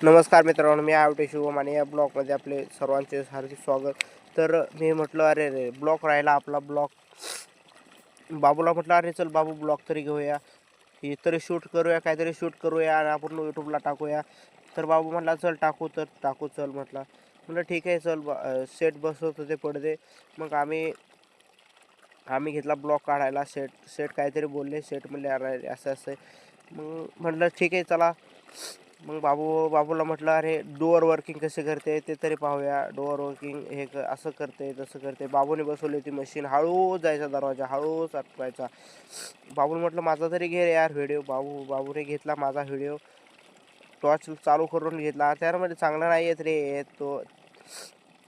नमस्कार मित्रांनो, मी आवटे शुभम आणि या ब्लॉगमध्ये आपले सर्वांचे हार्दिक स्वागत. तर मी म्हटलं अरे रे ब्लॉग राहिला आपला ब्लॉग. बाबूला म्हटलं अरे चल बाबू ब्लॉग तरी घेऊया, हे तरी शूट करूया, काहीतरी शूट करूया आणि आपण यूट्यूबला टाकूया. तर बाबू म्हटला चल टाकू, तर टाकू चल म्हटलं ठीक आहे चल. सेट बसवत होते पडदे. मग आम्ही घेतला ब्लॉग काढायला. सेट सेट काहीतरी बोलले, सेट म्हणले अरे असं असं. मग म्हटलं ठीक आहे चला. मग बाबूला म्हटलं अरे डोअर वर्किंग कसे करते ते तरी पाहूया. डोअर वर्किंग हे असं करते तसं करते. बाबूने बसवली होती मशीन. हळूच जायचा दरवाजा, हळूच अटकायचा. बाबूला म्हटलं माझा तरी घे यार व्हिडिओ. बाबूने घेतला माझा व्हिडिओ. टॉर्च चालू करून घेतला. त्यामध्ये चांगला नाही येत रे तो.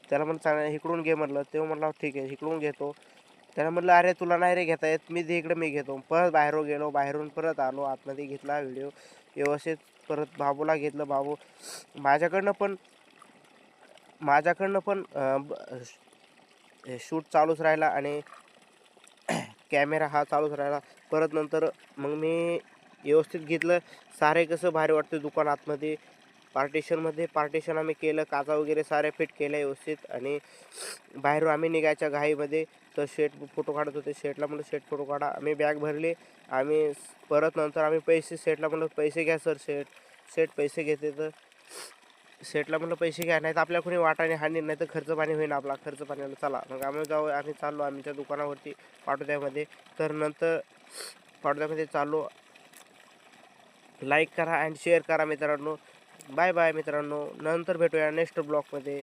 त्याला म्हटलं चांगला इकडून घे म्हटलं. तेव्हा म्हटलं ठीक आहे इकडून घेतो. त्याला म्हटलं अरे तुला नाही रे घेता येत, मी दे इकडे मी घेतो. परत बाहेर गेलो, बाहेरून परत आलो, आतमध्ये घेतला व्हिडिओ व्यवस्थित. परत बाबूला घेतलं. बाबू माझ्याकडनं पण शूट चालूच राहिला आणि कॅमेरा हा चालूच राहिला. परत नंतर मग मी व्यवस्थित घेतलं. सारे कसं भारी वाटतं दुकान आतमध्ये. पार्टिशन आम्ही केलं, काचा वगैरे सारे फिट केल्या व्यवस्थित. आणि बाहेरून आम्ही निघायच्या घाईमध्ये तर शेट फोटो काढत होते. शेटला म्हणलं शेट फोटो काढा. आम्ही बॅग भरली. परत नंतर आम्ही पैसे शेटला म्हणलं पैसे घ्या सर. शेट पैसे घेते. तर शेटला म्हणलं पैसे घ्या, नाही तर आपल्या कोणी वाटाने हानी, नाही तर खर्च पाणी होईल आपला. खर्च पाण्याला चला. मग आम्ही चाललो आमच्या दुकानावरती पाटोद्यामध्ये. तर नंतर पाटोद्यामध्ये चाललो. लाईक करा आणि शेअर करा मित्रांनो. बाय बाय मित्रांनो. नंतर भेटूया नेक्स्ट ब्लॉगमध्ये.